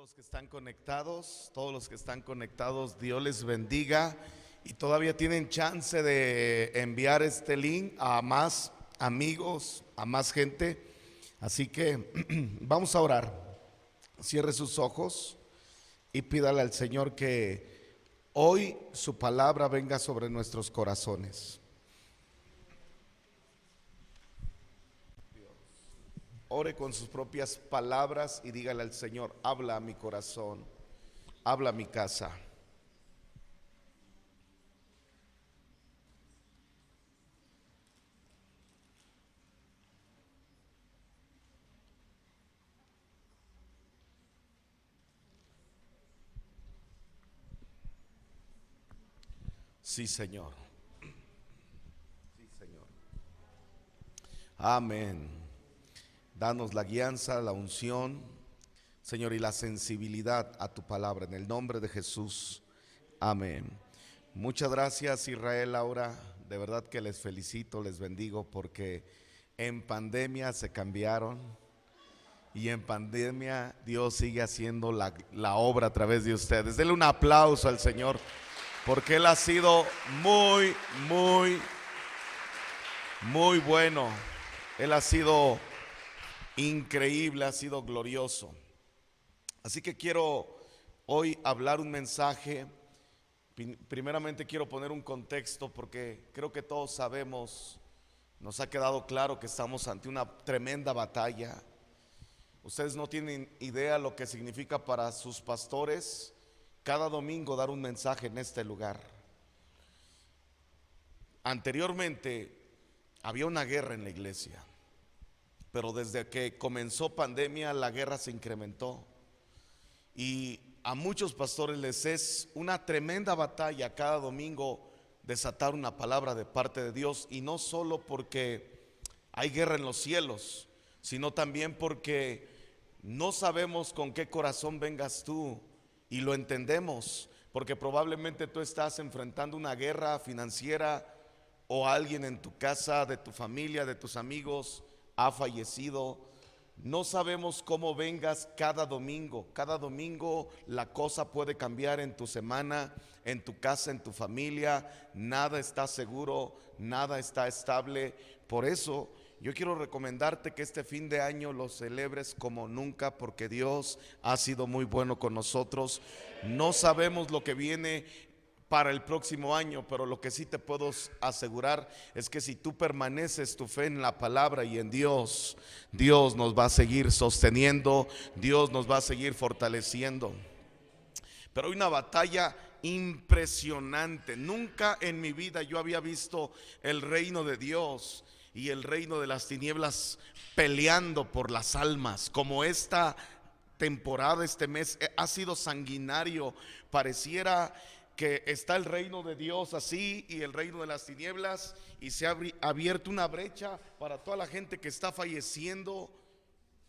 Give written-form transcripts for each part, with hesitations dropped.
los que están conectados, todos los que están conectados, Dios les bendiga y todavía tienen chance de enviar este link a más amigos, a más gente. Así que vamos a orar. Cierre sus ojos y pídale al Señor que hoy su palabra venga sobre nuestros corazones. Ore con sus propias palabras y dígale al Señor: habla a mi corazón, habla a mi casa. Sí, Señor. Sí, Señor. Amén. Danos la guianza, la unción, Señor, y la sensibilidad a tu palabra, en el nombre de Jesús. Amén. Muchas gracias, Israel. Ahora, de verdad que les felicito, les bendigo, porque en pandemia se cambiaron y en pandemia Dios sigue haciendo la obra a través de ustedes. Denle un aplauso al Señor, porque Él ha sido muy, muy bueno. Él ha sido increíble, ha sido glorioso. Así que quiero hoy hablar un mensaje. Primeramente quiero poner un contexto, porque creo que todos sabemos, nos ha quedado claro que estamos ante una tremenda batalla. Ustedes no tienen idea lo que significa para sus pastores cada domingo dar un mensaje en este lugar. Anteriormente había una guerra en la iglesia, pero desde que comenzó pandemia la guerra se incrementó y a muchos pastores les es una tremenda batalla cada domingo desatar una palabra de parte de Dios, y no solo porque hay guerra en los cielos, sino también porque no sabemos con qué corazón vengas tú, y lo entendemos porque probablemente tú estás enfrentando una guerra financiera, o alguien en tu casa, de tu familia, de tus amigos ha fallecido. No sabemos cómo vengas cada domingo. Cada domingo la cosa puede cambiar en tu semana, en tu casa, en tu familia. Nada está seguro, nada está estable. Por eso yo quiero recomendarte que este fin de año lo celebres como nunca, porque Dios ha sido muy bueno con nosotros. No sabemos lo que viene para el próximo año, pero lo que sí te puedo asegurar es que si tú permaneces tu fe en la palabra y en Dios, Dios nos va a seguir sosteniendo, Dios nos va a seguir fortaleciendo. Pero hay una batalla impresionante. Nunca en mi vida yo había visto el reino de Dios y el reino de las tinieblas peleando por las almas como esta temporada, este mes ha sido sanguinario. Pareciera que está el reino de Dios así y el reino de las tinieblas, y se ha abierto una brecha para toda la gente que está falleciendo,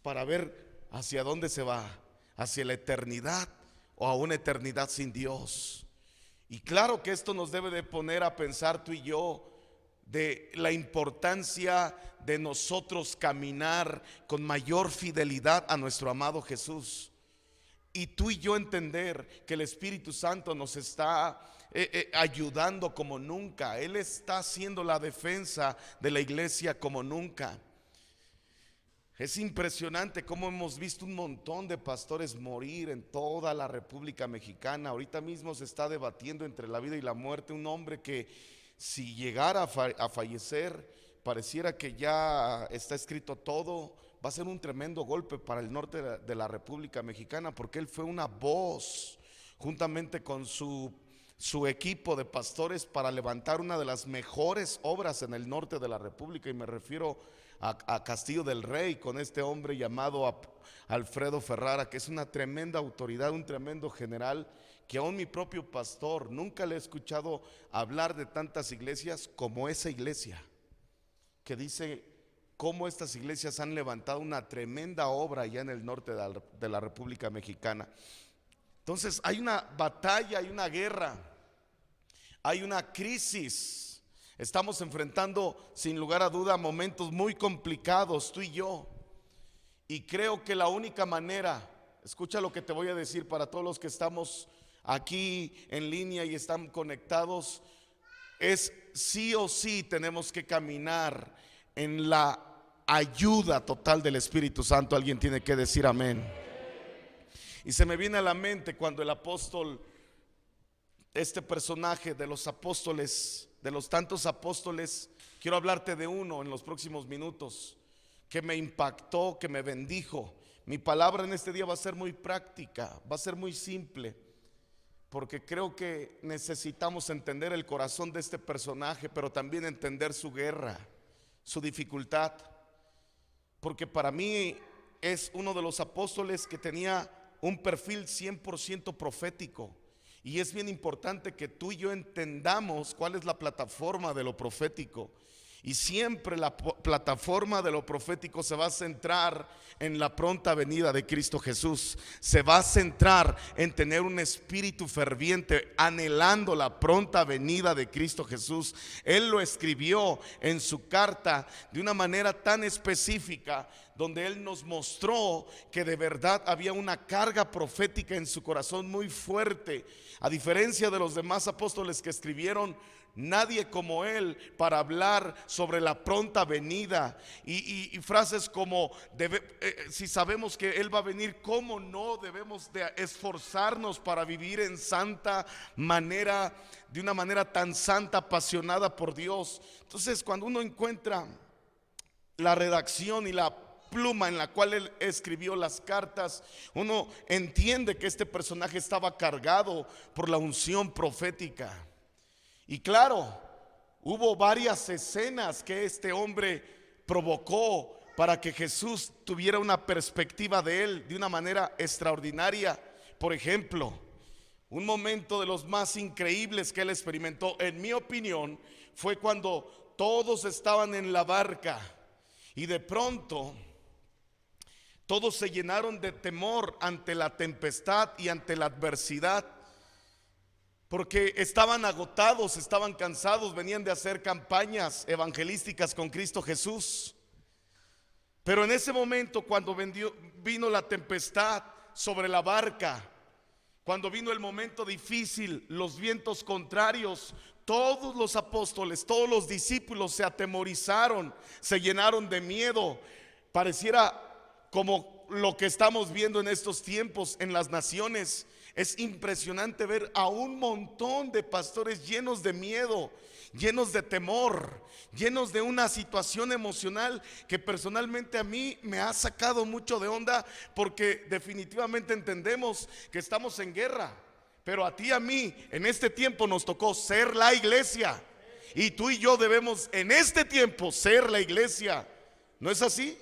para ver hacia dónde se va, hacia la eternidad o a una eternidad sin Dios. Y claro que esto nos debe de poner a pensar, tú y yo, de la importancia de nosotros caminar con mayor fidelidad a nuestro amado Jesús. Y tú y yo entender que el Espíritu Santo nos está ayudando como nunca. Él está haciendo la defensa de la iglesia como nunca. Es impresionante cómo hemos visto un montón de pastores morir en toda la República Mexicana. Ahorita mismo se está debatiendo entre la vida y la muerte un hombre que, si llegara a fallecer, pareciera que ya está escrito todo. Va a ser un tremendo golpe para el norte de la República Mexicana, porque él fue una voz juntamente con su equipo de pastores para levantar una de las mejores obras en el norte de la República, y me refiero a Castillo del Rey, con este hombre llamado Alfredo Ferrara, que es una tremenda autoridad, un tremendo general, que aún mi propio pastor nunca le he escuchado hablar de tantas iglesias como esa iglesia, que dice cómo estas iglesias han levantado una tremenda obra allá en el norte de la República Mexicana. Entonces hay una batalla, hay una guerra, hay una crisis. Estamos enfrentando sin lugar a duda momentos muy complicados, tú y yo. Y creo que la única manera escucha lo que te voy a decir para todos los que estamos aquí en línea y están conectados. Es sí o sí tenemos que caminar en la ayuda total del Espíritu Santo. Alguien tiene que decir amén. Y se me viene a la mente cuando el apóstol, este personaje de los apóstoles, de los tantos apóstoles, quiero hablarte de uno en los próximos minutos, que me impactó, que me bendijo. Mi palabra en este día va a ser muy práctica, va a ser muy simple, porque creo que necesitamos entender el corazón de este personaje, pero también entender su guerra, su dificultad, porque para mí es uno de los apóstoles que tenía un perfil 100% profético. Y es bien importante que tú y yo entendamos cuál es la plataforma de lo profético. Y siempre la plataforma de lo profético se va a centrar en la pronta venida de Cristo Jesús. Se va a centrar en tener un espíritu ferviente, anhelando la pronta venida de Cristo Jesús. Él lo escribió en su carta de una manera tan específica, donde él nos mostró que de verdad había una carga profética en su corazón muy fuerte. A diferencia de los demás apóstoles que escribieron, nadie como él para hablar sobre la pronta venida y frases como si sabemos que él va a venir, ¿cómo no debemos de esforzarnos para vivir en santa manera, de una manera tan santa, apasionada por Dios? Entonces, cuando uno encuentra la redacción y la pluma en la cual él escribió las cartas, uno entiende que este personaje estaba cargado por la unción profética. Y claro, hubo varias escenas que este hombre provocó para que Jesús tuviera una perspectiva de él de una manera extraordinaria. Por ejemplo, un momento de los más increíbles que él experimentó, en mi opinión, fue cuando todos estaban en la barca y de pronto todos se llenaron de temor ante la tempestad y ante la adversidad, porque estaban agotados, estaban cansados, venían de hacer campañas evangelísticas con Cristo Jesús. Pero en ese momento, cuando vino la tempestad sobre la barca, cuando vino el momento difícil, los vientos contrarios, todos los apóstoles, todos los discípulos se atemorizaron, se llenaron de miedo. Pareciera como lo que estamos viendo en estos tiempos en las naciones. Es impresionante ver a un montón de pastores llenos de miedo, llenos de temor, llenos de una situación emocional que personalmente a mí me ha sacado mucho de onda, porque definitivamente entendemos que estamos en guerra, pero a ti y a mí en este tiempo nos tocó ser la iglesia, y tú y yo debemos en este tiempo ser la iglesia. ¿No es así?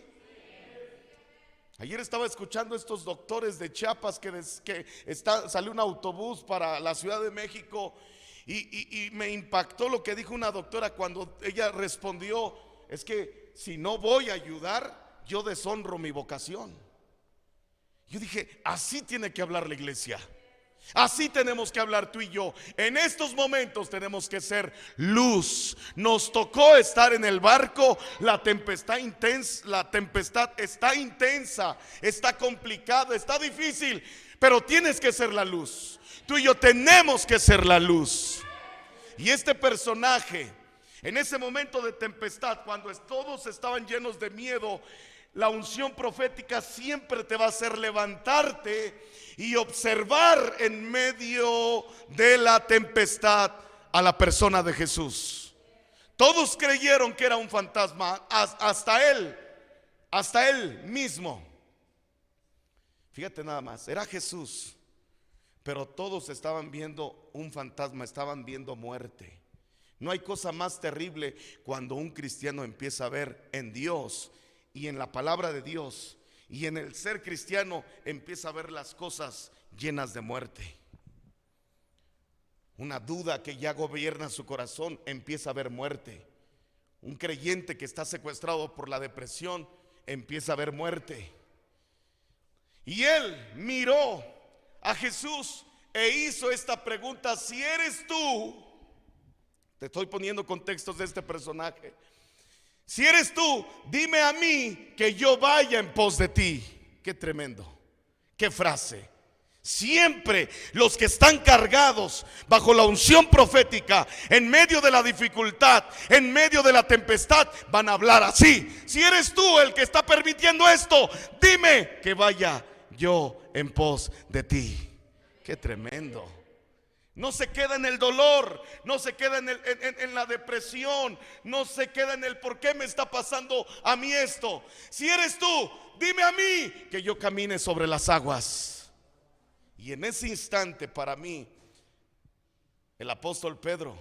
Ayer estaba escuchando estos doctores de Chiapas que salió un autobús para la Ciudad de México y me impactó lo que dijo una doctora cuando ella respondió: es que si no voy a ayudar, yo deshonro mi vocación. Yo dije, así tiene que hablar la iglesia. Así tenemos que hablar tú y yo. En estos momentos tenemos que ser luz. Nos tocó estar en el barco, la tempestad está intensa, está complicada, está difícil, pero tienes que ser la luz. Tú y yo tenemos que ser la luz. Y este personaje, en ese momento de tempestad, cuando todos estaban llenos de miedo, la unción profética siempre te va a hacer levantarte y observar en medio de la tempestad a la persona de Jesús. Todos creyeron que era un fantasma, hasta él mismo. Fíjate nada más, era Jesús, pero todos estaban viendo un fantasma, estaban viendo muerte. No hay cosa más terrible cuando un cristiano empieza a ver en Dios y en la palabra de Dios y en el ser cristiano, empieza a ver las cosas llenas de muerte. Una duda que ya gobierna su corazón, empieza a ver muerte. Un creyente que está secuestrado por la depresión, empieza a ver muerte. Y él miró a Jesús e hizo esta pregunta: si eres tú, te estoy poniendo contextos de este personaje, si eres tú, dime a mí que yo vaya en pos de ti. Qué tremendo, ¿Qué frase? Siempre los que están cargados bajo la unción profética, en medio de la dificultad, en medio de la tempestad, van a hablar así. Si eres tú el que está permitiendo esto, dime que vaya yo en pos de ti. Qué tremendo. No se queda en el dolor, no se queda en la depresión, no se queda en el por qué me está pasando a mí esto. Si eres tú, dime a mí que yo camine sobre las aguas. Y en ese instante, para mí, el apóstol Pedro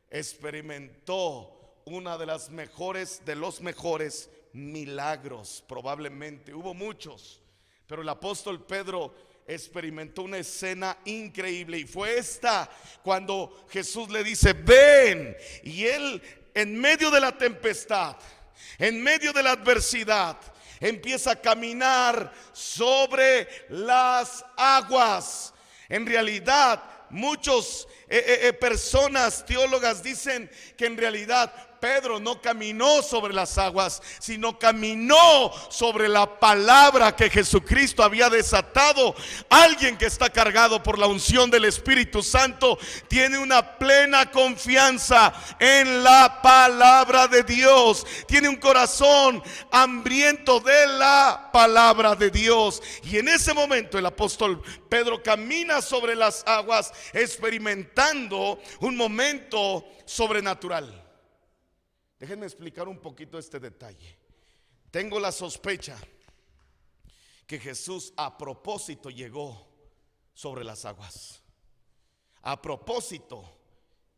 experimentó una de los mejores milagros. Probablemente hubo muchos, pero el apóstol Pedro experimentó una escena increíble, y fue esta: cuando Jesús le dice ven, y él, en medio de la tempestad, en medio de la adversidad, empieza a caminar sobre las aguas. En realidad, muchos personas, teólogas, dicen que en realidad Pedro no caminó sobre las aguas, sino caminó sobre la palabra que Jesucristo había desatado. Alguien que está cargado por la unción del Espíritu Santo tiene una plena confianza en la palabra de Dios, tiene un corazón hambriento de la palabra de Dios. Y en ese momento el apóstol Pedro camina sobre las aguas, experimentando un momento sobrenatural. Déjenme explicar un poquito este detalle. Tengo la sospecha que Jesús a propósito llegó sobre las aguas. A propósito,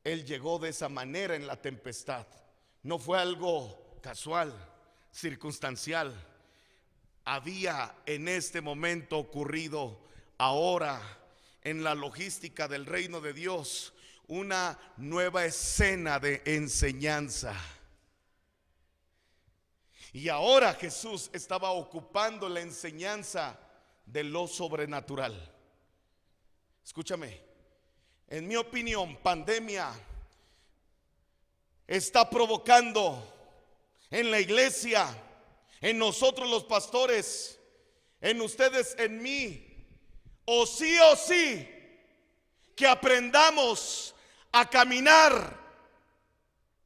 Él llegó de esa manera en la tempestad. No fue algo casual, circunstancial. Había en este momento ocurrido ahora en la logística del reino de Dios una nueva escena de enseñanza. Y ahora Jesús estaba ocupando la enseñanza de lo sobrenatural. Escúchame, en mi opinión, pandemia está provocando en la iglesia, en nosotros los pastores, en ustedes, en mí, o sí, que aprendamos a caminar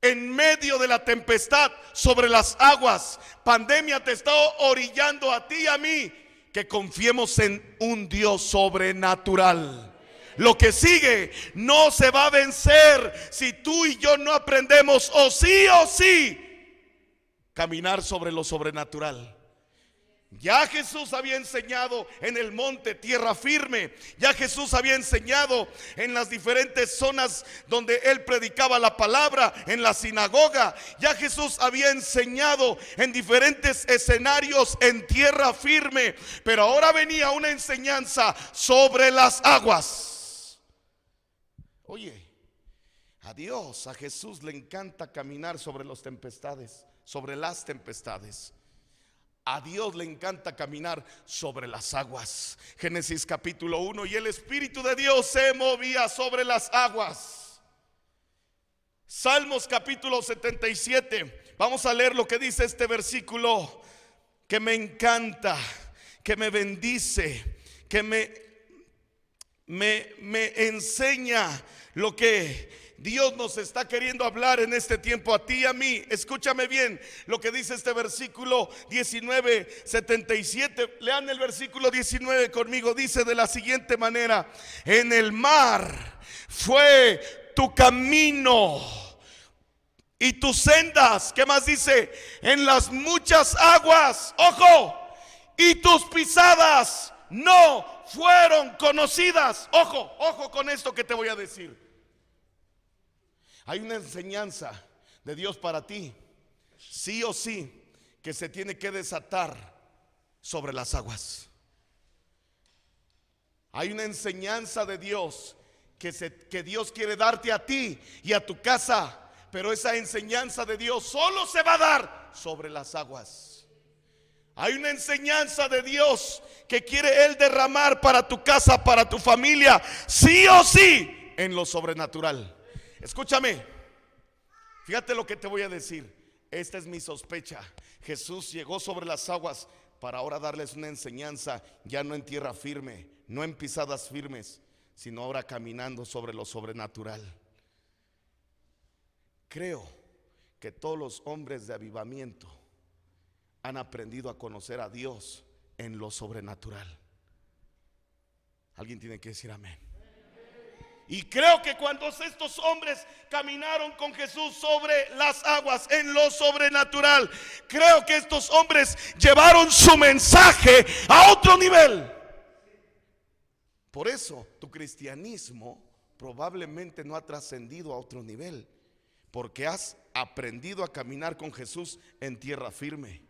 en medio de la tempestad sobre las aguas. Pandemia te está orillando a ti y a mí que confiemos en un Dios sobrenatural. Lo que sigue no se va a vencer si tú y yo no aprendemos o sí caminar sobre lo sobrenatural. Ya Jesús había enseñado en el monte tierra firme. Ya Jesús había enseñado en las diferentes zonas donde Él predicaba la palabra, en la sinagoga. Ya Jesús había enseñado en diferentes escenarios en tierra firme. Pero ahora venía una enseñanza sobre las aguas. Oye, a Dios, a Jesús le encanta caminar sobre las tempestades, sobre las tempestades. A Dios le encanta caminar sobre las aguas. Génesis capítulo 1, y el Espíritu de Dios se movía sobre las aguas. Salmos capítulo 77. Vamos a leer lo que dice este versículo que me encanta, que me bendice, que me enseña lo que Dios nos está queriendo hablar en este tiempo a ti y a mí. Escúchame bien lo que dice este versículo 19:77. Lean el versículo 19 conmigo. Dice de la siguiente manera: en el mar fue tu camino y tus sendas. ¿Qué más dice? En las muchas aguas, ojo, y tus pisadas no fueron conocidas. Ojo con esto que te voy a decir. Hay una enseñanza de Dios para ti, sí o sí, que se tiene que desatar sobre las aguas. Hay una enseñanza de Dios que Dios quiere darte a ti y a tu casa, pero esa enseñanza de Dios solo se va a dar sobre las aguas. Hay una enseñanza de Dios que quiere Él derramar para tu casa, para tu familia, sí o sí, en lo sobrenatural. Escúchame, fíjate lo que te voy a decir. Esta es mi sospecha. Jesús llegó sobre las aguas para ahora darles una enseñanza, ya no en tierra firme, no en pisadas firmes, sino ahora caminando sobre lo sobrenatural. Creo que todos los hombres de avivamiento han aprendido a conocer a Dios en lo sobrenatural. Alguien tiene que decir amén. Y creo que cuando estos hombres caminaron con Jesús sobre las aguas en lo sobrenatural, creo que estos hombres llevaron su mensaje a otro nivel. Por eso tu cristianismo probablemente no ha trascendido a otro nivel, porque has aprendido a caminar con Jesús en tierra firme,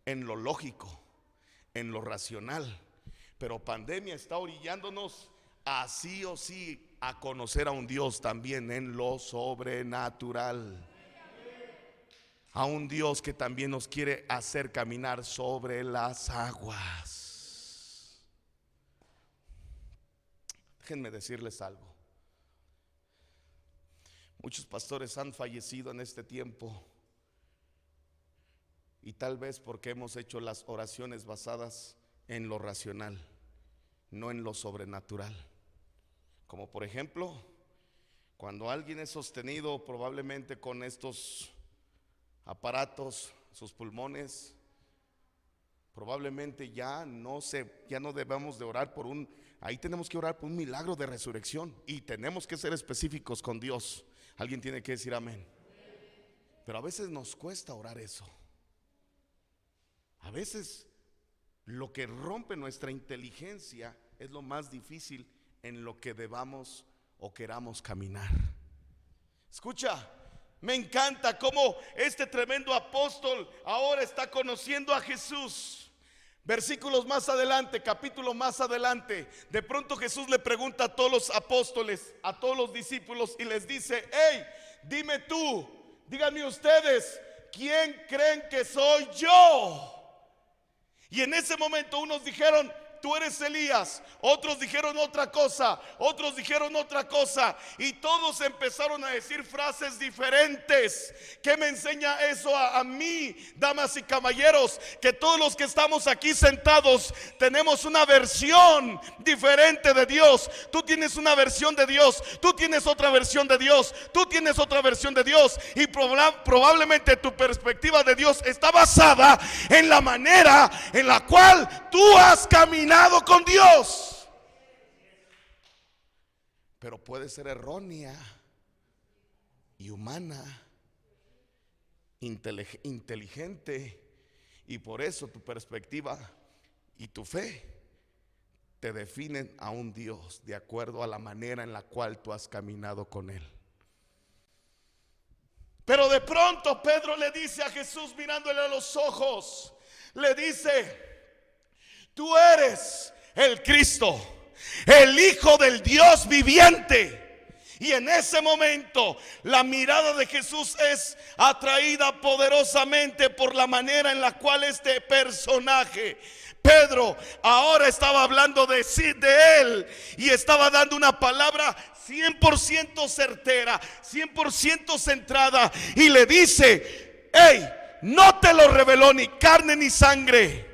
en lo lógico, en lo racional. Pero pandemia está orillándonos a sí o sí a conocer a un Dios también en lo sobrenatural, a un Dios que también nos quiere hacer caminar sobre las aguas. Déjenme decirles algo. Muchos pastores han fallecido en este tiempo, y tal vez porque hemos hecho las oraciones basadas en lo racional, no en lo sobrenatural. Como por ejemplo, cuando alguien es sostenido probablemente con estos aparatos, sus pulmones, probablemente ya no debemos de orar por ahí tenemos que orar por un milagro de resurrección, y tenemos que ser específicos con Dios. Alguien tiene que decir amén. Pero a veces nos cuesta orar eso. A veces lo que rompe nuestra inteligencia es lo más difícil en lo que debamos o queramos caminar. Escucha, me encanta cómo este tremendo apóstol ahora está conociendo a Jesús. Versículos más adelante, capítulo más adelante, de pronto Jesús le pregunta a todos los apóstoles, a todos los discípulos, y les dice: hey, dime tú, díganme ustedes, ¿quién creen que soy yo? Y en ese momento unos dijeron: tú eres Elías. Otros dijeron otra cosa, otros dijeron otra cosa, y todos empezaron a decir frases diferentes. ¿Qué me enseña eso a mí, damas y caballeros? Que todos los que estamos aquí sentados tenemos una versión diferente de Dios. Tú tienes una versión de Dios, tú tienes otra versión de Dios, tú tienes otra versión de Dios, y probablemente tu perspectiva de Dios está basada en la manera en la cual tú has caminado con Dios. Pero puede ser errónea y humana, inteligente, y por eso tu perspectiva y tu fe te definen a un Dios de acuerdo a la manera en la cual tú has caminado con Él. Pero de pronto Pedro le dice a Jesús, mirándole a los ojos, le dice: tú eres el Cristo, el Hijo del Dios viviente. Y en ese momento la mirada de Jesús es atraída poderosamente por la manera en la cual este personaje, Pedro, ahora estaba hablando de sí, de él, y estaba dando una palabra 100% certera, 100% centrada, y le dice: hey, no te lo reveló ni carne ni sangre.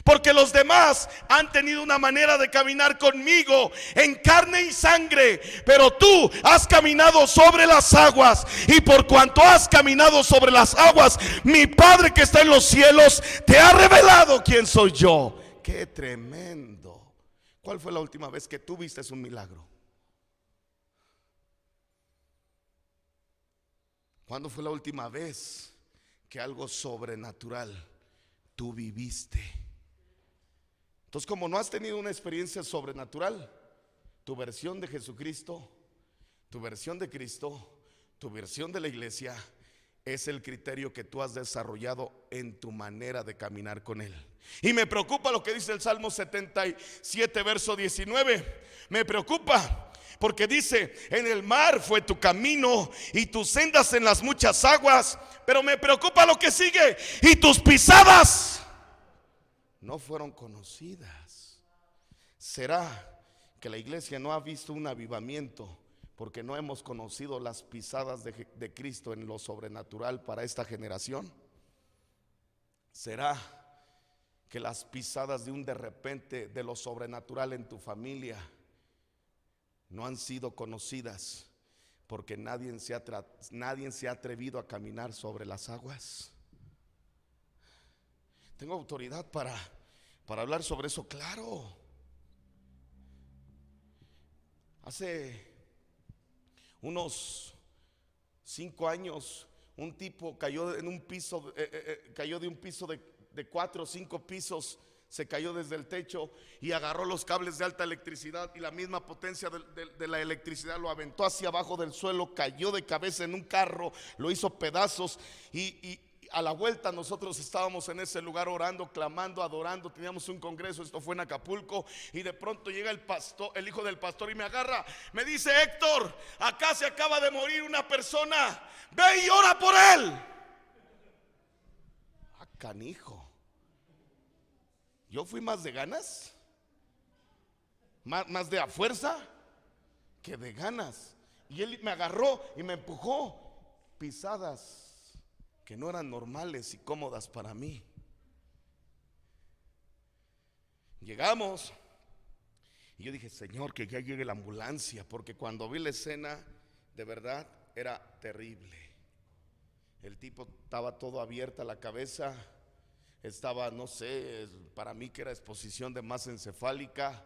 Porque los demás han tenido una manera de caminar conmigo en carne y sangre, pero tú has caminado sobre las aguas, y por cuanto has caminado sobre las aguas, mi Padre que está en los cielos te ha revelado quién soy yo. ¡Qué tremendo! ¿Cuál fue la última vez que tú viste un milagro? ¿Cuándo fue la última vez que algo sobrenatural tú viviste? Entonces, como no has tenido una experiencia sobrenatural, tu versión de Jesucristo, tu versión de Cristo, tu versión de la iglesia es el criterio que tú has desarrollado en tu manera de caminar con Él. Y me preocupa lo que dice el Salmo 77, verso 19. Me preocupa porque dice: en el mar fue tu camino y tus sendas en las muchas aguas. Pero me preocupa lo que sigue: y tus pisadas no fueron conocidas. ¿Será que la iglesia no ha visto un avivamiento porque no hemos conocido las pisadas de Cristo en lo sobrenatural para esta generación? ¿Será que las pisadas de un de repente de lo sobrenatural en tu familia no han sido conocidas porque nadie se ha atrevido a caminar sobre las aguas? Tengo autoridad para hablar sobre eso, claro. Hace unos 5 años un tipo cayó en un piso, cayó de un piso de 4 o 5 pisos, se cayó desde el techo y agarró los cables de alta electricidad y la misma potencia de la electricidad lo aventó hacia abajo del suelo, cayó de cabeza en un carro, lo hizo pedazos y a la vuelta nosotros estábamos en ese lugar orando, clamando, adorando, teníamos un congreso, esto fue en Acapulco, y de pronto llega el pastor, el hijo del pastor, y me agarra, me dice: Héctor, acá se acaba de morir una persona, ve y ora por él. Ah, canijo. Yo fui más de ganas, más de a fuerza que de ganas, y él me agarró y me empujó. Pisadas que no eran normales y cómodas para mí. Llegamos y yo dije: Señor, que ya llegue la ambulancia, porque cuando vi la escena, de verdad era terrible. El tipo estaba todo abierta la cabeza, estaba, no sé, para mí que era exposición de masa encefálica.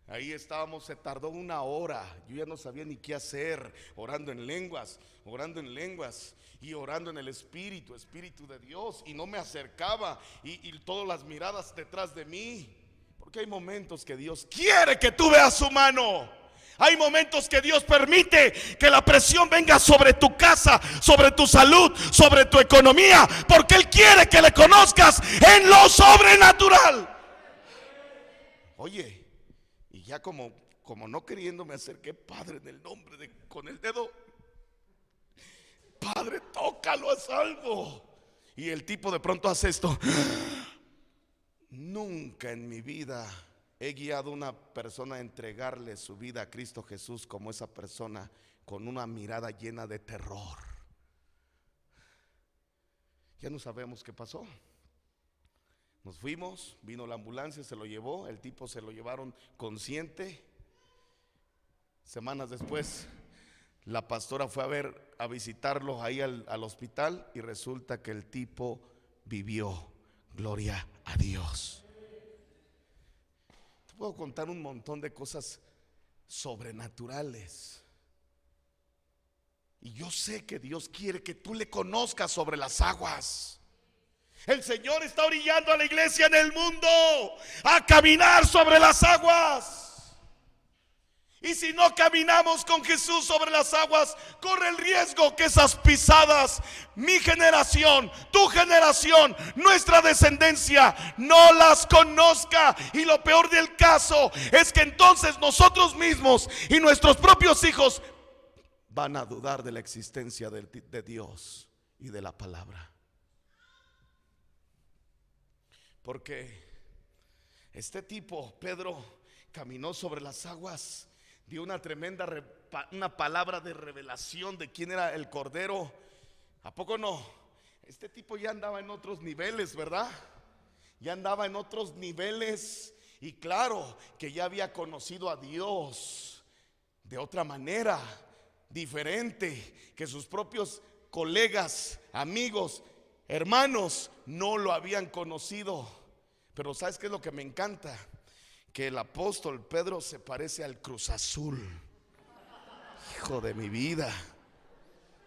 Ahí estábamos, se tardó 1 hora, yo ya no sabía ni qué hacer, orando en lenguas y orando en el Espíritu de Dios, y no me acercaba y todas las miradas detrás de mí, porque hay momentos que Dios quiere que tú veas su mano. Hay momentos que Dios permite que la presión venga sobre tu casa, sobre tu salud, sobre tu economía, porque Él quiere que le conozcas en lo sobrenatural. Oye, y ya como no queriendo me acerqué: Padre, en el nombre de, con el dedo, Padre, tócalo, haz algo. Y el tipo de pronto hace esto. Nunca en mi vida he guiado a una persona a entregarle su vida a Cristo Jesús como esa persona, con una mirada llena de terror. Ya no sabemos qué pasó. Nos fuimos, vino la ambulancia, se lo llevó, el tipo se lo llevaron consciente. Semanas después, la pastora fue a visitarlo ahí al hospital, y resulta que el tipo vivió. Gloria a Dios. Te puedo contar un montón de cosas sobrenaturales. Y yo sé que Dios quiere que tú le conozcas sobre las aguas. El Señor está orillando a la iglesia en el mundo a caminar sobre las aguas. Y si no caminamos con Jesús sobre las aguas, corre el riesgo que esas pisadas, mi generación, tu generación, nuestra descendencia, no las conozca. Y lo peor del caso es que entonces nosotros mismos y nuestros propios hijos van a dudar de la existencia de Dios y de la palabra. Porque este tipo, Pedro, caminó sobre las aguas, dio una tremenda una palabra de revelación de quién era el Cordero. ¿A poco no? Este tipo ya andaba en otros niveles, ¿verdad? Ya andaba en otros niveles, y claro que ya había conocido a Dios de otra manera, diferente, que sus propios colegas, amigos, hermanos no lo habían conocido. Pero ¿sabes qué es lo que me encanta? Que el apóstol Pedro se parece al Cruz Azul. Hijo de mi vida.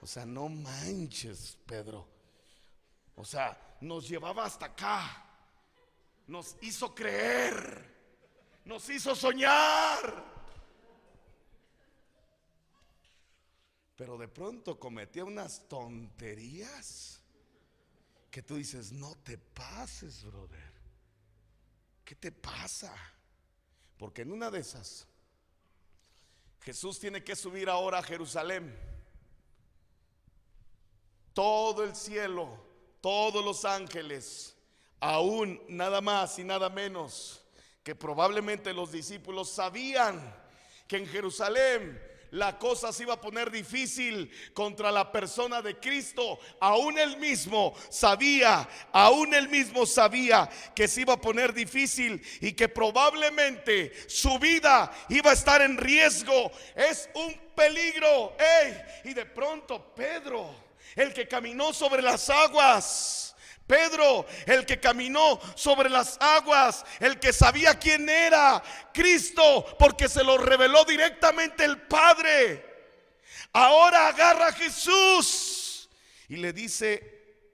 O sea, no manches, Pedro. O sea, nos llevaba hasta acá, nos hizo creer, nos hizo soñar. Pero de pronto cometía unas tonterías que tú dices: no te pases, brother. ¿Qué te pasa? Porque en una de esas, Jesús tiene que subir ahora a Jerusalén. Todo el cielo, todos los ángeles, aún nada más y nada menos que probablemente los discípulos, sabían que en Jerusalén la cosa se iba a poner difícil contra la persona de Cristo. Aún él mismo sabía que se iba a poner difícil y que probablemente su vida iba a estar en riesgo. Es un peligro. Y de pronto Pedro, el que caminó sobre las aguas, el que caminó sobre las aguas, el que sabía quién era Cristo, porque se lo reveló directamente el Padre, ahora agarra a Jesús y le dice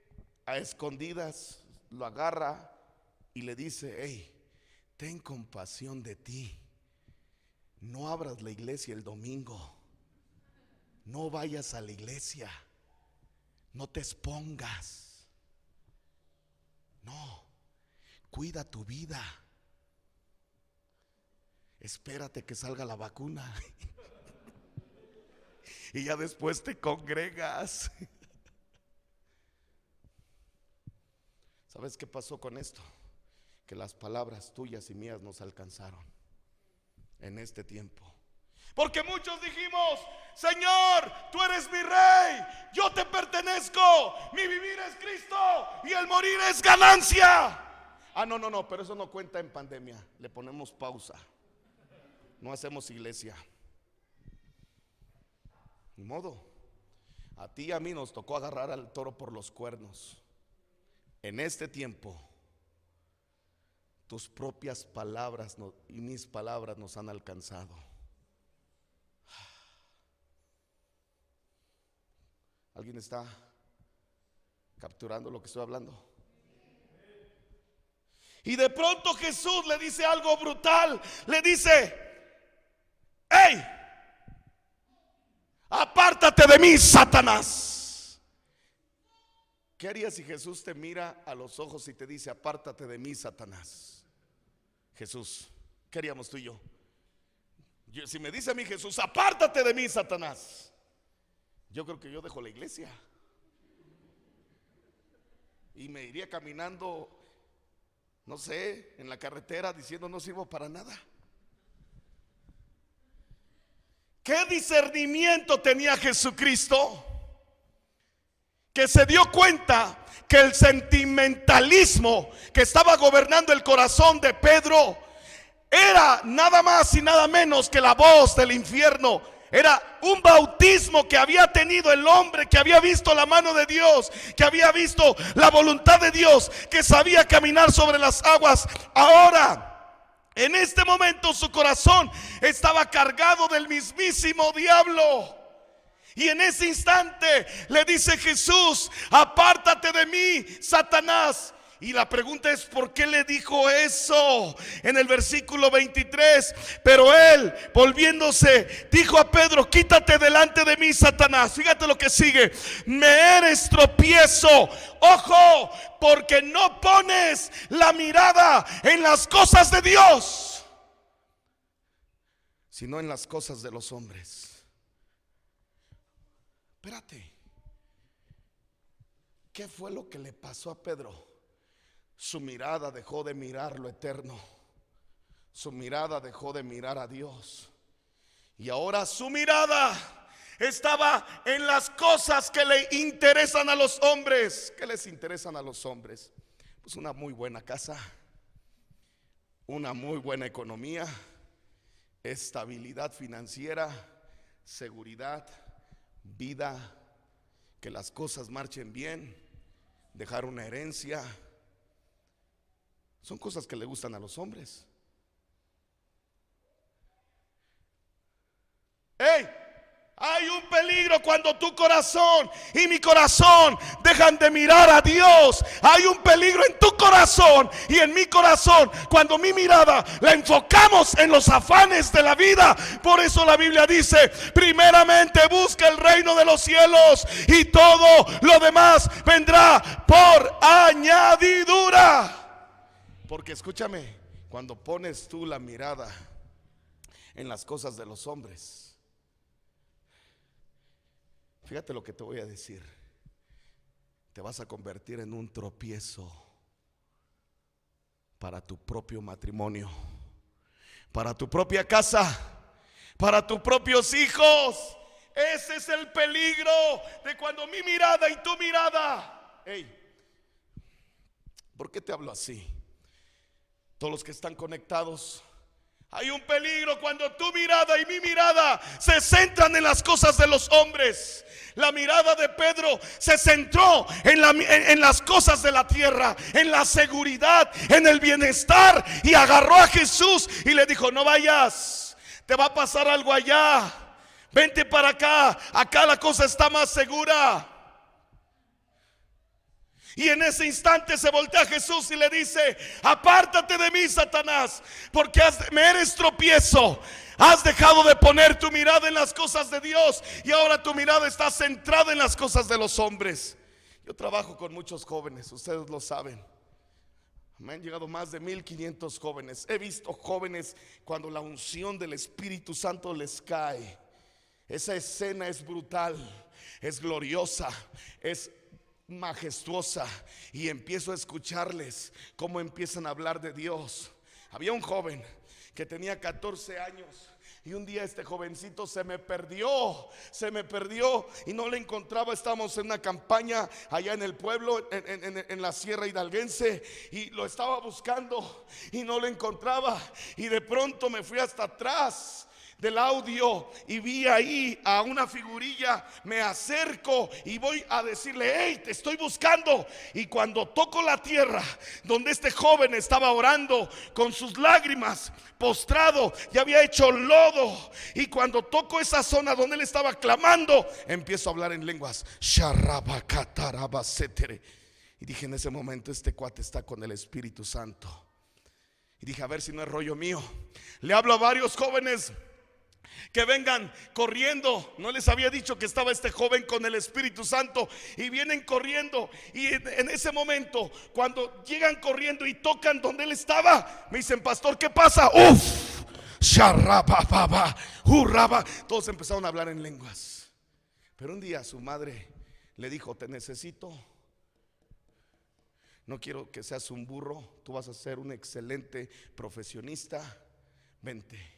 a escondidas, lo agarra y le dice: ten compasión de ti, no abras la iglesia el domingo, no vayas a la iglesia, no te expongas. No, cuida tu vida. Espérate que salga la vacuna y ya después te congregas. ¿Sabes qué pasó con esto? Que las palabras tuyas y mías nos alcanzaron en este tiempo. Porque muchos dijimos: Señor, tú eres mi rey, yo te pertenezco, mi vivir es Cristo y el morir es ganancia. No, pero eso no cuenta en pandemia. Le ponemos pausa, no hacemos iglesia. Ni modo. A ti y a mí nos tocó agarrar al toro por los cuernos. En este tiempo, tus propias palabras y mis palabras nos han alcanzado. ¿Alguien está capturando lo que estoy hablando? Y de pronto Jesús le dice algo brutal. Le dice: apártate de mí, Satanás. ¿Qué harías si Jesús te mira a los ojos y te dice: apártate de mí, Satanás? Jesús, ¿qué haríamos tú y yo? Si me dice a mí Jesús: apártate de mí, Satanás, yo creo que yo dejo la iglesia y me iría caminando, no sé, en la carretera diciendo: no sirvo para nada. ¿Qué discernimiento tenía Jesucristo? Que se dio cuenta que el sentimentalismo que estaba gobernando el corazón de Pedro era nada más y nada menos que la voz del infierno. Era un bautismo que había tenido el hombre, que había visto la mano de Dios, que había visto la voluntad de Dios, que sabía caminar sobre las aguas. Ahora, en este momento, su corazón estaba cargado del mismísimo diablo. Y en ese instante le dice Jesús: apártate de mí, Satanás. Y la pregunta es: ¿por qué le dijo eso? En el versículo 23, pero él, volviéndose, dijo a Pedro: quítate delante de mí, Satanás. Fíjate lo que sigue: me eres tropiezo, ojo, porque no pones la mirada en las cosas de Dios, sino en las cosas de los hombres. Espérate, ¿qué fue lo que le pasó a Pedro? Su mirada dejó de mirar lo eterno. Su mirada dejó de mirar a Dios. Y ahora su mirada estaba en las cosas que le interesan a los hombres. ¿Qué les interesan a los hombres? Pues una muy buena casa, una muy buena economía, estabilidad financiera, seguridad, vida, que las cosas marchen bien, dejar una herencia. Son cosas que le gustan a los hombres. Hay un peligro cuando tu corazón y mi corazón dejan de mirar a Dios. Hay un peligro en tu corazón y en mi corazón cuando mi mirada la enfocamos en los afanes de la vida. Por eso la Biblia dice: primeramente busca el reino de los cielos y todo lo demás vendrá por añadidura. Porque escúchame, cuando pones tú la mirada en las cosas de los hombres, fíjate lo que te voy a decir: te vas a convertir en un tropiezo para tu propio matrimonio, para tu propia casa, para tus propios hijos. Ese es el peligro de cuando mi mirada y tu mirada. Hey, ¿por qué te hablo así? Todos los que están conectados, hay un peligro cuando tu mirada y mi mirada se centran en las cosas de los hombres. La mirada de Pedro se centró en las cosas de la tierra, en la seguridad, en el bienestar, y agarró a Jesús y le dijo: no vayas, te va a pasar algo allá, vente para acá, acá la cosa está más segura. Y en ese instante se voltea a Jesús y le dice: apártate de mí, Satanás, porque me eres tropiezo. Has dejado de poner tu mirada en las cosas de Dios y ahora tu mirada está centrada en las cosas de los hombres. Yo trabajo con muchos jóvenes, ustedes lo saben. Me han llegado más de 1500 jóvenes. He visto jóvenes cuando la unción del Espíritu Santo les cae. Esa escena es brutal, es gloriosa, es majestuosa, y empiezo a escucharles cómo empiezan a hablar de Dios. Había un joven que tenía 14 años y un día este jovencito se me perdió y no le encontraba. Estábamos en una campaña allá en el pueblo, en la Sierra Hidalguense, y lo estaba buscando y no lo encontraba, y de pronto me fui hasta atrás del audio y vi ahí a una figurilla. Me acerco y voy a decirle: hey, te estoy buscando. Y cuando toco la tierra donde este joven estaba orando con sus lágrimas, postrado, ya había hecho lodo, y cuando toco esa zona donde él estaba clamando, empiezo a hablar en lenguas. Y dije en ese momento: este cuate está con el Espíritu Santo. Y dije: a ver si no es rollo mío. Le hablo a varios jóvenes que vengan corriendo. No les había dicho que estaba este joven con el Espíritu Santo, y vienen corriendo. Y en ese momento, cuando llegan corriendo y tocan donde él estaba, me dicen: pastor, ¿qué pasa? Uf, sharababa, hurraba. Todos empezaron a hablar en lenguas. Pero un día su madre le dijo: te necesito. No quiero que seas un burro, tú vas a ser un excelente profesionista. Vente.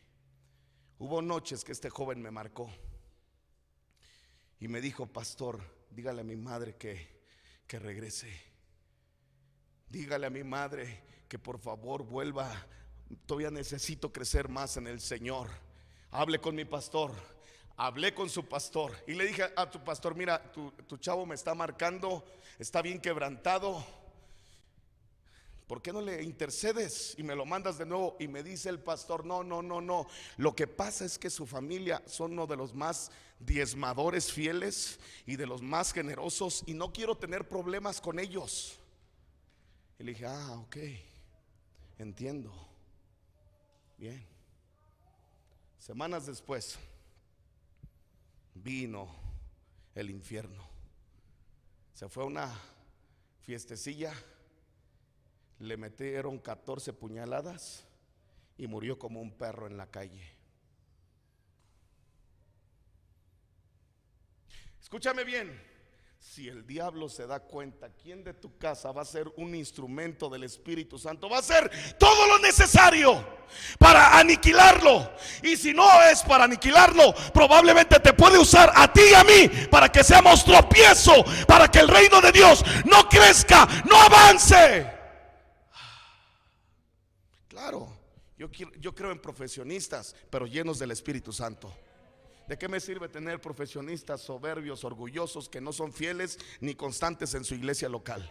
Hubo noches que este joven me marcó y me dijo: pastor, dígale a mi madre que regrese. Dígale a mi madre que por favor vuelva. Todavía necesito crecer más en el Señor. Hable con mi pastor. Hablé con su pastor y le dije a tu pastor: mira, tu chavo me está marcando, está bien quebrantado. ¿Por qué no le intercedes y me lo mandas de nuevo? Y me dice el pastor: no. Lo que pasa es que su familia son uno de los más diezmadores fieles y de los más generosos, y no quiero tener problemas con ellos. Y le dije: ok, entiendo. Bien. Semanas después vino el infierno. Se fue a una fiestecilla. Le metieron 14 puñaladas y murió como un perro en la calle. Escúchame bien: si el diablo se da cuenta quién de tu casa va a ser un instrumento del Espíritu Santo, va a hacer todo lo necesario para aniquilarlo. Y si no es para aniquilarlo, probablemente te puede usar a ti y a mí para que seamos tropiezo, para que el reino de Dios no crezca, no avance. Claro, yo creo en profesionistas, pero llenos del Espíritu Santo. ¿De qué me sirve tener profesionistas soberbios, orgullosos, que no son fieles ni constantes en su iglesia local?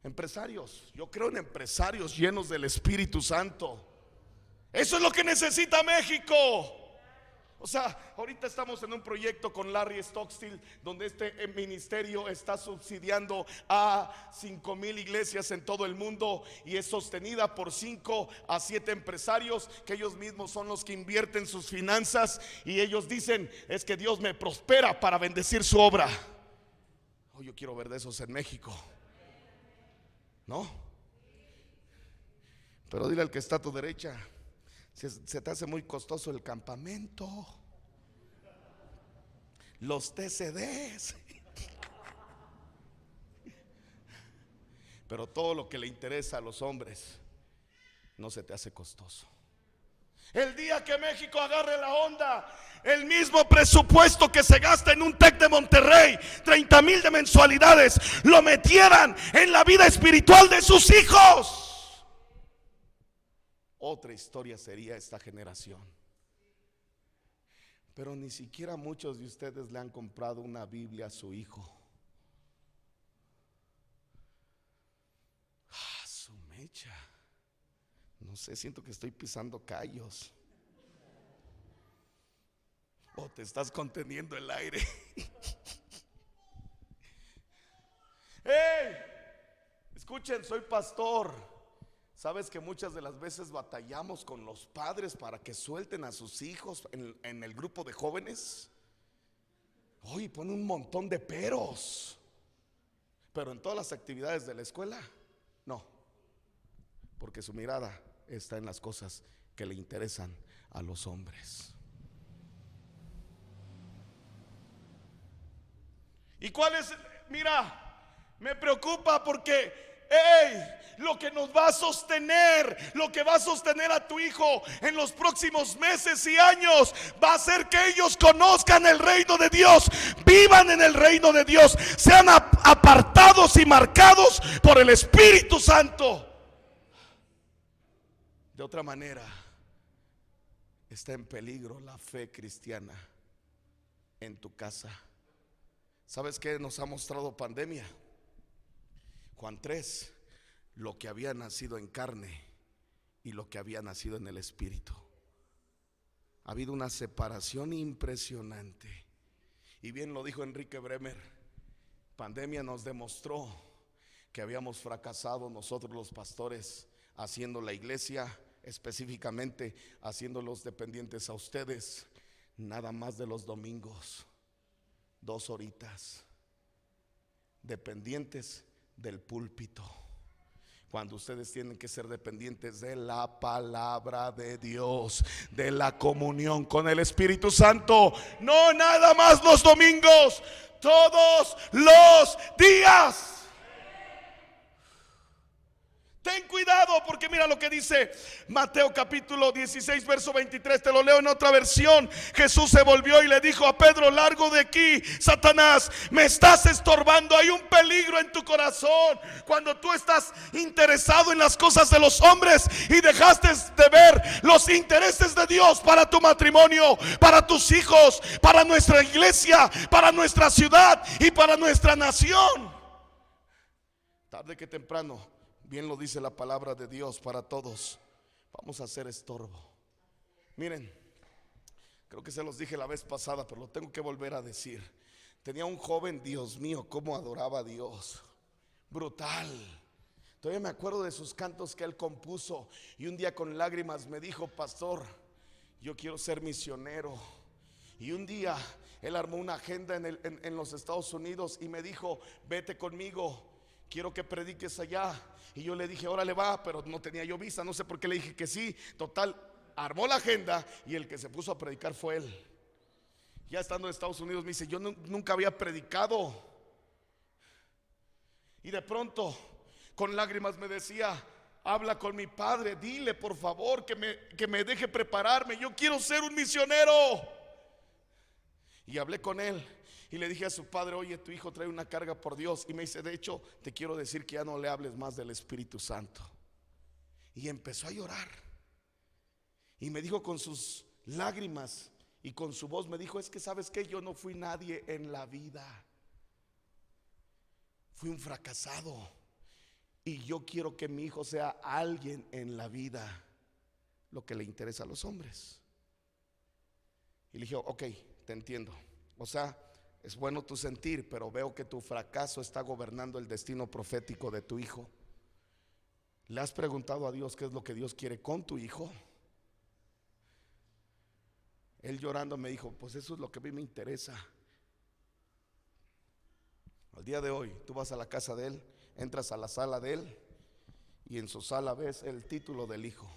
Empresarios, yo creo en empresarios llenos del Espíritu Santo. Eso es lo que necesita México. O sea, ahorita estamos en un proyecto con Larry Stockstill, donde este ministerio está subsidiando a 5,000 iglesias en todo el mundo, y es sostenida por 5 a 7 empresarios que ellos mismos son los que invierten sus finanzas, y ellos dicen: es que Dios me prospera para bendecir su obra. Oh, yo quiero ver de esos en México, ¿no? Pero dile al que está a tu derecha: se te hace muy costoso el campamento, los TCDs, pero todo lo que le interesa a los hombres no se te hace costoso. El día que México agarre la onda, el mismo presupuesto que se gasta en un TEC de Monterrey, 30,000 de mensualidades, lo metieran en la vida espiritual de sus hijos. Otra historia sería esta generación. Pero ni siquiera muchos de ustedes le han comprado una Biblia a su hijo. Su mecha. No sé, siento que estoy pisando callos. O te estás conteniendo el aire. ¡Hey! Escuchen, soy pastor. ¿Sabes que muchas de las veces batallamos con los padres para que suelten a sus hijos en el grupo de jóvenes? Hoy pone un montón de peros. Pero en todas las actividades de la escuela, no. Porque su mirada está en las cosas que le interesan a los hombres. ¿Y cuál es? Mira, me preocupa porque lo que nos va a sostener, lo que va a sostener a tu hijo en los próximos meses y años, va a ser que ellos conozcan el reino de Dios, vivan en el reino de Dios, sean apartados y marcados por el Espíritu Santo. De otra manera, está en peligro la fe cristiana en tu casa. ¿Sabes qué nos ha mostrado pandemia? Juan 3, lo que había nacido en carne y lo que había nacido en el Espíritu. Ha habido una separación impresionante. Y bien lo dijo Enrique Bremer, pandemia nos demostró que habíamos fracasado nosotros los pastores haciendo la iglesia, específicamente haciéndolos dependientes a ustedes, nada más de los domingos, 2 horitas, dependientes del púlpito, cuando ustedes tienen que ser dependientes de la palabra de Dios, de la comunión con el Espíritu Santo. No nada más los domingos, todos los días. Ten cuidado, porque mira lo que dice Mateo capítulo 16 verso 23. Te lo leo en otra versión. Jesús se volvió y le dijo a Pedro: largo de aquí, Satanás, me estás estorbando. Hay un peligro en tu corazón cuando tú estás interesado en las cosas de los hombres y dejaste de ver los intereses de Dios para tu matrimonio, para tus hijos, para nuestra iglesia, para nuestra ciudad y para nuestra nación. Tarde que temprano, bien lo dice la palabra de Dios, para todos vamos a ser estorbo. Miren, creo que se los dije la vez pasada, pero lo tengo que volver a decir. Tenía un joven, Dios mío, cómo adoraba a Dios, brutal. Todavía me acuerdo de sus cantos que él compuso. Y un día con lágrimas me dijo: pastor, yo quiero ser misionero. Y un día él armó una agenda en los Estados Unidos y me dijo: vete conmigo, quiero que prediques allá. Y yo le dije: órale, va, pero no tenía yo visa, no sé por qué le dije que sí. Total, armó la agenda y el que se puso a predicar fue él. Ya estando en Estados Unidos me dice: yo nunca había predicado. Y de pronto, con lágrimas me decía: habla con mi padre, dile por favor que me deje prepararme, yo quiero ser un misionero. Y hablé con él y le dije a su padre: oye, tu hijo trae una carga por Dios. Y me dice: de hecho, te quiero decir que ya no le hables más del Espíritu Santo. Y empezó a llorar. Y me dijo con sus lágrimas y con su voz, me dijo: es que sabes que yo no fui nadie en la vida. Fui un fracasado. Y yo quiero que mi hijo sea alguien en la vida, lo que le interesa a los hombres. Y le dije: ok, te entiendo. O sea, es bueno tu sentir, pero veo que tu fracaso está gobernando el destino profético de tu hijo. ¿Le has preguntado a Dios qué es lo que Dios quiere con tu hijo? Él llorando me dijo: pues eso es lo que a mí me interesa. Al día de hoy, tú vas a la casa de él, entras a la sala de él y en su sala ves el título del hijo.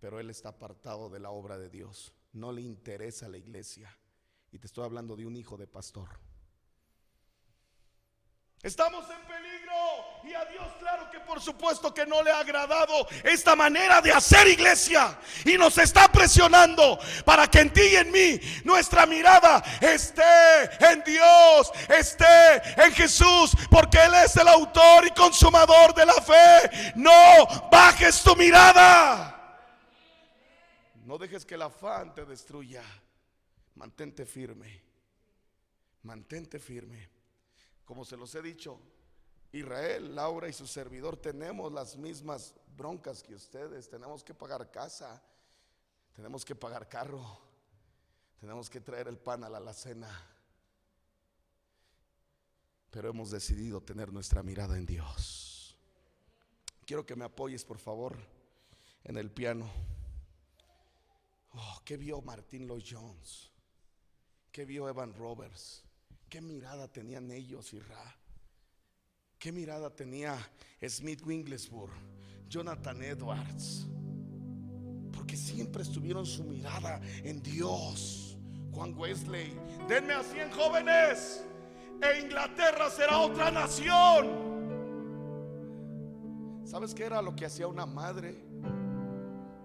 Pero él está apartado de la obra de Dios. No le interesa la iglesia. Y te estoy hablando de un hijo de pastor. Estamos en peligro y a Dios claro que por supuesto que no le ha agradado esta manera de hacer iglesia y nos está presionando para que en ti y en mí nuestra mirada esté en Dios, esté en Jesús, porque Él es el autor y consumador de la fe. No bajes tu mirada. No dejes que el afán te destruya. Mantente firme. Mantente firme. Como se los he dicho, Israel, Laura y su servidor tenemos las mismas broncas que ustedes. Tenemos que pagar casa, tenemos que pagar carro, tenemos que traer el pan a la alacena. Pero hemos decidido tener nuestra mirada en Dios. Quiero que me apoyes, por favor, en el piano. ¿Qué vio Martin Lloyd Jones? ¿Qué vio Evan Roberts? ¿Qué mirada tenían ellos, Isra? ¿Qué mirada tenía Smith Wigglesworth, Jonathan Edwards? Porque siempre estuvieron su mirada en Dios. Juan Wesley: denme a 100 jóvenes e Inglaterra será otra nación. ¿Sabes qué era lo que hacía una madre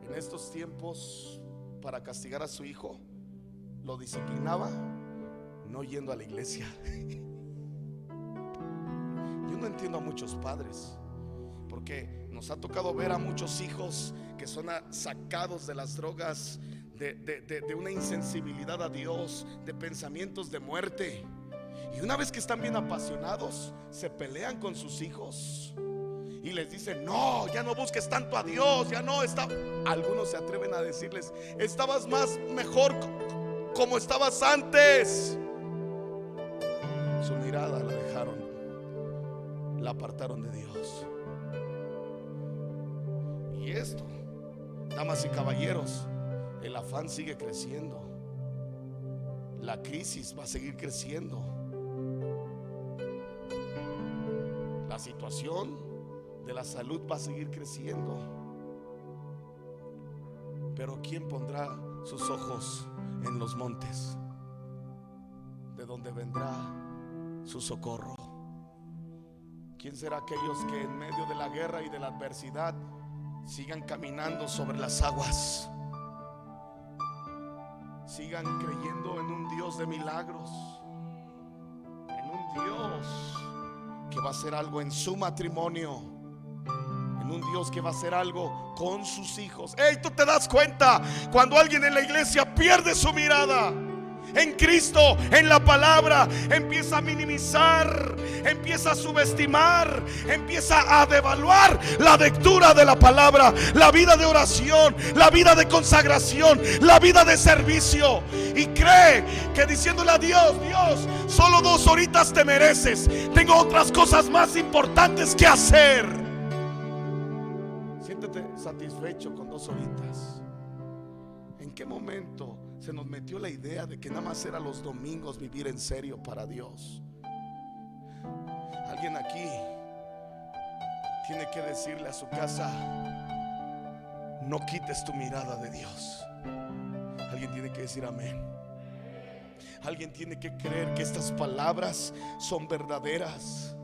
en estos tiempos para castigar a su hijo? Lo disciplinaba no yendo a la iglesia. Yo no entiendo a muchos padres, porque nos ha tocado ver a muchos hijos que son sacados de las drogas, de una insensibilidad a Dios, de pensamientos de muerte. Y una vez que están bien apasionados, se pelean con sus hijos y les dicen: no, ya no busques tanto a Dios, ya no está. Algunos se atreven a decirles: estabas mejor como estabas antes. Su mirada la dejaron, la apartaron de Dios. Y esto, damas y caballeros, el afán sigue creciendo. La crisis va a seguir creciendo. La situación de la salud va a seguir creciendo. Pero ¿quién pondrá sus ojos en los montes? ¿De dónde vendrá su socorro? ¿Quién será aquellos que en medio de la guerra y de la adversidad sigan caminando sobre las aguas? Sigan creyendo en un Dios de milagros, en un Dios que va a hacer algo en su matrimonio, en un Dios que va a hacer algo con sus hijos. Hey, tú te das cuenta cuando alguien en la iglesia pierde su mirada en Cristo, en la palabra, empieza a minimizar, empieza a subestimar, empieza a devaluar la lectura de la palabra, la vida de oración, la vida de consagración, la vida de servicio, y cree que diciéndole a Dios: Dios, solo 2 horitas te mereces, tengo otras cosas más importantes que hacer. Siéntete satisfecho con 2 horitas. ¿En qué momento se nos metió la idea de que nada más era los domingos vivir en serio para Dios? Alguien aquí tiene que decirle a su casa: no quites tu mirada de Dios. Alguien tiene que decir amén. Alguien tiene que creer que estas palabras son verdaderas.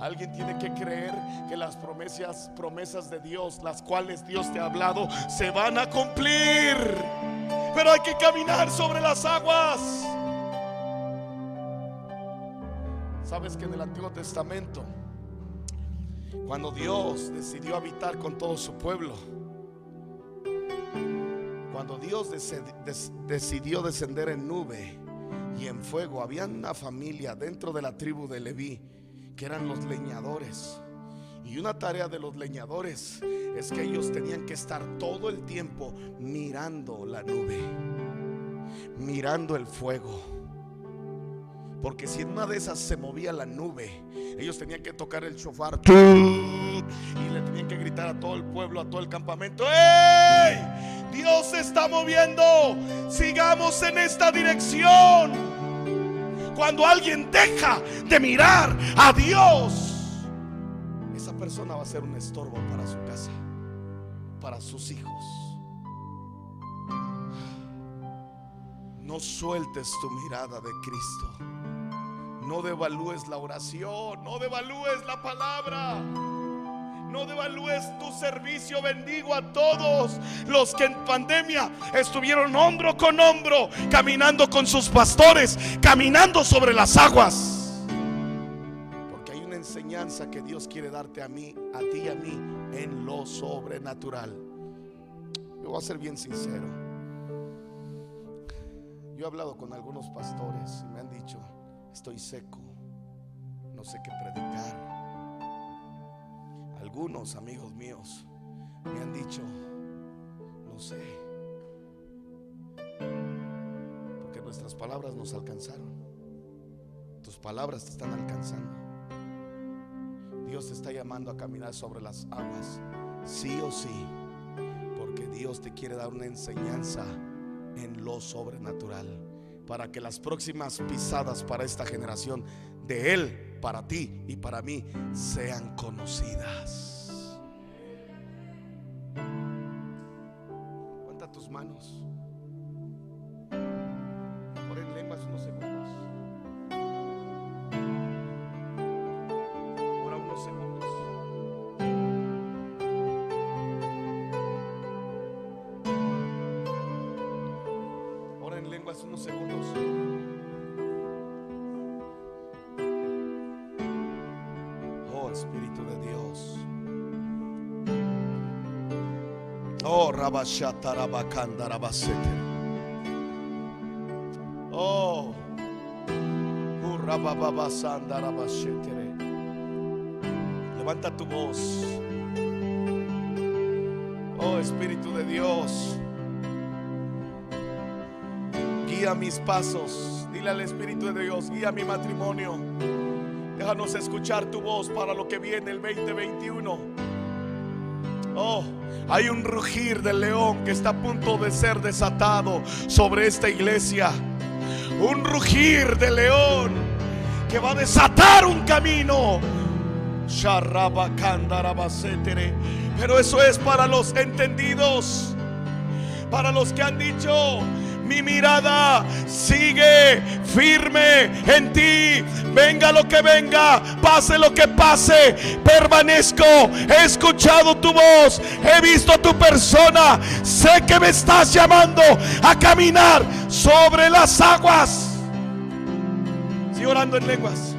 Alguien tiene que creer que las promesas de Dios, las cuales Dios te ha hablado, se van a cumplir. Pero hay que caminar sobre las aguas. Sabes que en el Antiguo Testamento, cuando Dios decidió habitar con todo su pueblo, cuando Dios decidió descender en nube y en fuego, había una familia dentro de la tribu de Leví que eran los leñadores. Y una tarea de los leñadores es que ellos tenían que estar todo el tiempo mirando la nube, mirando el fuego, porque si en una de esas se movía la nube, ellos tenían que tocar el shofar y le tenían que gritar a todo el pueblo, a todo el campamento: ¡hey! Dios se está moviendo, sigamos en esta dirección. Cuando alguien deja de mirar a Dios, esa persona va a ser un estorbo para su casa, para sus hijos. No sueltes tu mirada de Cristo. No devalúes la oración, no devalúes la palabra, no devalúes tu servicio. Bendigo a todos los que en pandemia estuvieron hombro con hombro, caminando con sus pastores, caminando sobre las aguas. Porque hay una enseñanza que Dios quiere darte a mí, a ti y a mí, en lo sobrenatural. Yo voy a ser bien sincero. Yo he hablado con algunos pastores y me han dicho: estoy seco, no sé qué predicar. Algunos amigos míos me han dicho: no sé, porque nuestras palabras nos alcanzaron. Tus palabras te están alcanzando. Dios te está llamando a caminar sobre las aguas, sí o sí, porque Dios te quiere dar una enseñanza en lo sobrenatural, para que las próximas pisadas para esta generación de Él, para ti y para mí, sean conocidas. Levanta tus manos. Ora en lenguas unos segundos. Ora unos segundos. Ora en lenguas unos segundos. Espíritu de Dios. Oh, Rabashata Rabakanda Rabasete. Oh, Urabababasanda Rabashetere. Levanta tu voz. Oh, Espíritu de Dios, guía mis pasos. Dile al Espíritu de Dios: guía mi matrimonio. Déjanos escuchar tu voz para lo que viene el 2021. Oh, hay un rugir del león que está a punto de ser desatado sobre esta iglesia. Un rugir de león que va a desatar un camino. Pero eso es para los entendidos, para los que han dicho: mi mirada sigue firme en ti, venga lo que venga, pase lo que pase, permanezco. He escuchado tu voz, he visto tu persona, sé que me estás llamando a caminar sobre las aguas. Sigo orando en lenguas.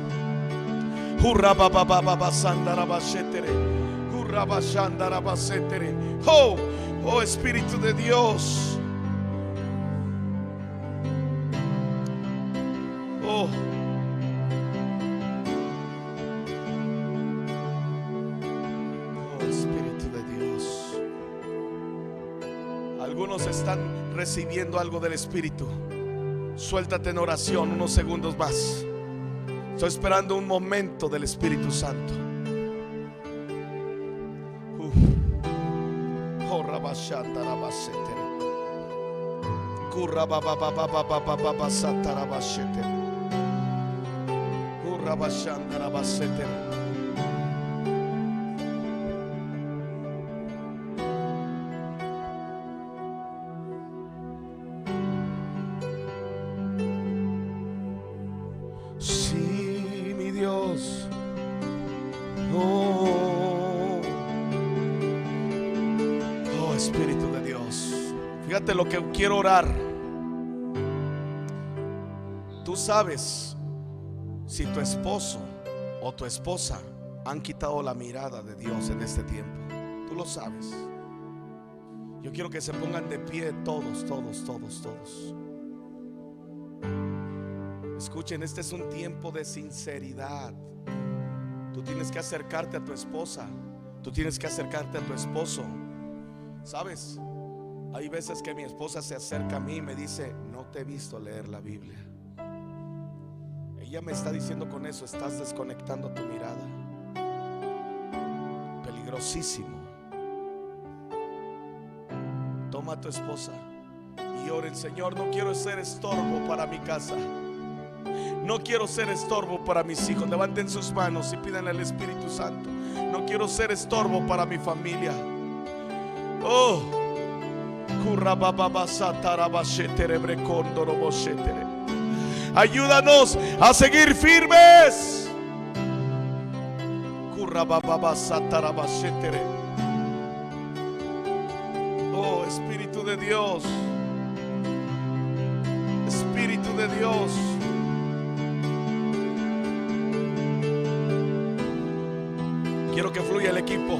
Oh, Espíritu de Dios. Oh, Espíritu de Dios. Algunos están recibiendo algo del Espíritu. Suéltate en oración unos segundos más. Estoy esperando un momento del Espíritu Santo. Oh, Rabashanda Rabasetere. Kurra baba baba baba baba satara bashetere. Rabashandara basete. Sí, mi Dios. Oh, Espíritu de Dios. Fíjate lo que quiero orar. Tú sabes si tu esposo o tu esposa han quitado la mirada de Dios en este tiempo. Tú lo sabes. Yo quiero que se pongan de pie todos. Escuchen, este es un tiempo de sinceridad. Tú tienes que acercarte a tu esposa. Tú tienes que acercarte a tu esposo. ¿Sabes? Hay veces que mi esposa se acerca a mí y me dice: no te he visto leer la Biblia. Ella me está diciendo con eso: estás desconectando tu mirada. Peligrosísimo. Toma a tu esposa y oren: Señor, no quiero ser estorbo para mi casa. No quiero ser estorbo para mis hijos. Levanten sus manos y pidan al Espíritu Santo: no quiero ser estorbo para mi familia. Oh, ayúdanos a seguir firmes. Oh, Espíritu de Dios, Espíritu de Dios. Quiero que fluya el equipo.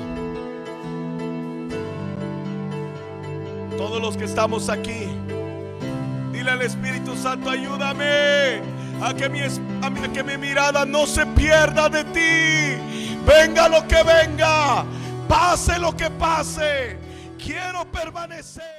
Todos los que estamos aquí, dile al Espíritu Santo: ayúdame a que mi mirada no se pierda de ti. Venga lo que venga, pase lo que pase, quiero permanecer.